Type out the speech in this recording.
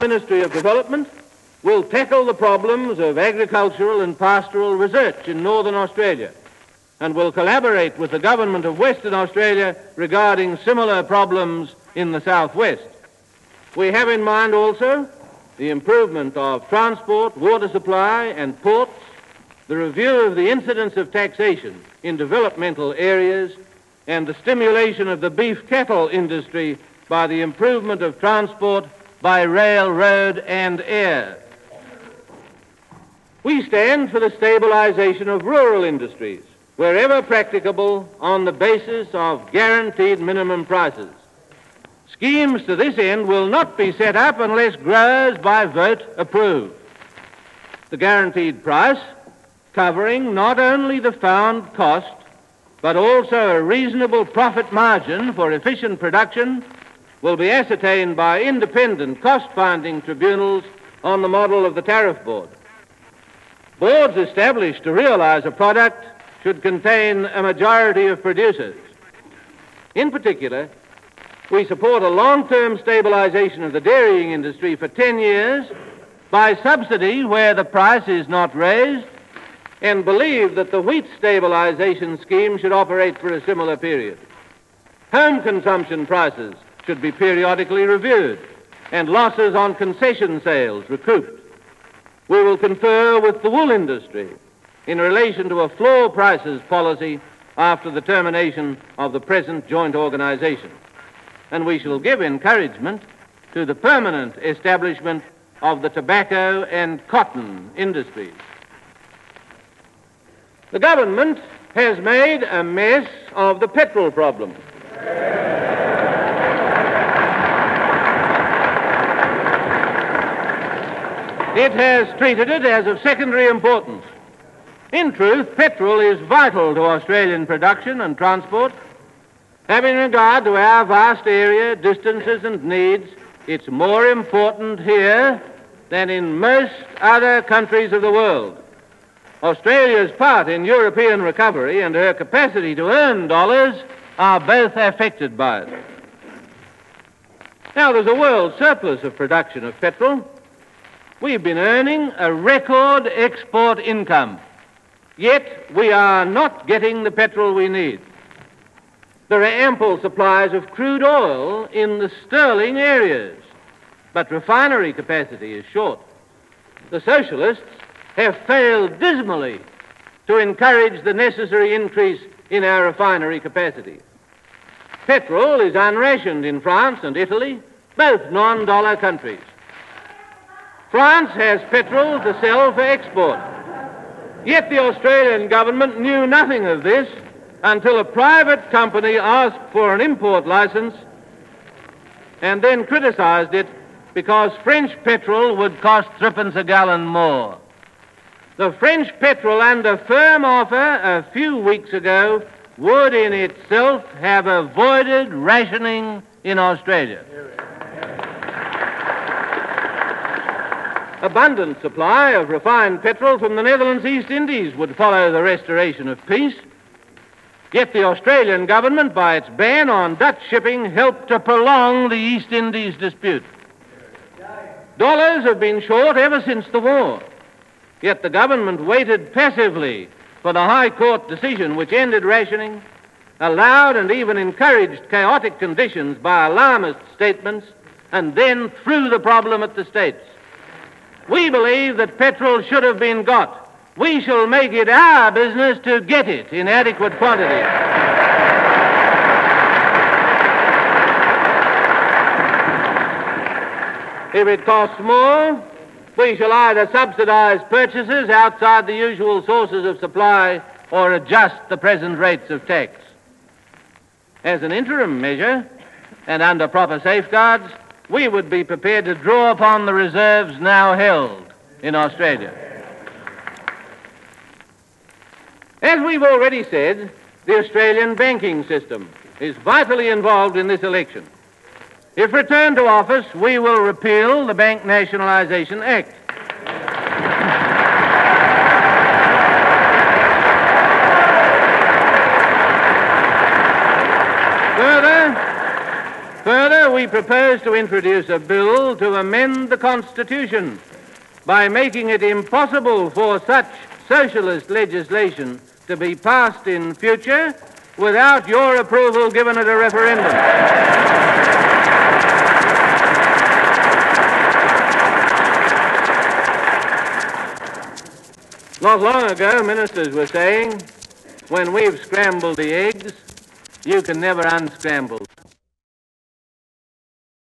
Ministry of Development will tackle the problems of agricultural and pastoral research in northern Australia and will collaborate with the government of Western Australia regarding similar problems in the southwest. We have in mind also the improvement of transport, water supply and ports, the review of the incidence of taxation in developmental areas, and the stimulation of the beef cattle industry by the improvement of transport by rail, road and air. We stand for the stabilization of rural industries, wherever practicable, on the basis of guaranteed minimum prices. Schemes to this end will not be set up unless growers by vote approve. The guaranteed price, covering not only the found cost, but also a reasonable profit margin for efficient production, will be ascertained by independent cost-finding tribunals on the model of the Tariff Board. Boards established to realize a product should contain a majority of producers. In particular, we support a long-term stabilization of the dairying industry for 10 years by subsidy where the price is not raised, and believe that the wheat stabilization scheme should operate for a similar period. Home consumption prices should be periodically reviewed and losses on concession sales recouped. We will confer with the wool industry in relation to a floor prices policy after the termination of the present joint organization. And we shall give encouragement to the permanent establishment of the tobacco and cotton industries. The government has made a mess of the petrol problem. It has treated it as of secondary importance. In truth, petrol is vital to Australian production and transport. Having regard to our vast area, distances and needs, it's more important here than in most other countries of the world. Australia's part in European recovery and her capacity to earn dollars are both affected by it. Now, there's a world surplus of production of petrol. We've been earning a record export income, yet we are not getting the petrol we need. There are ample supplies of crude oil in the sterling areas, but refinery capacity is short. The socialists have failed dismally to encourage the necessary increase in our refinery capacity. Petrol is unrationed in France and Italy, both non-dollar countries. France has petrol to sell for export. Yet the Australian government knew nothing of this until a private company asked for an import license and then criticized it because French petrol would cost 3p a gallon more. The French petrol, under firm offer a few weeks ago, would in itself have avoided rationing in Australia. Abundant supply of refined petrol from the Netherlands East Indies would follow the restoration of peace. Yet the Australian government, by its ban on Dutch shipping, helped to prolong the East Indies dispute. Dollars have been short ever since the war. Yet the government waited passively for the High Court decision which ended rationing, allowed and even encouraged chaotic conditions by alarmist statements, and then threw the problem at the states. We believe that petrol should have been got. We shall make it our business to get it in adequate quantity. If it costs more, we shall either subsidize purchases outside the usual sources of supply or adjust the present rates of tax. As an interim measure, and under proper safeguards, we would be prepared to draw upon the reserves now held in Australia. As we've already said, the Australian banking system is vitally involved in this election. If returned to office, we will repeal the Bank Nationalisation Act. Further, we propose to introduce a bill to amend the Constitution by making it impossible for such socialist legislation to be passed in future without your approval given at a referendum. Not long ago, ministers were saying, when we've scrambled the eggs, you can never unscramble.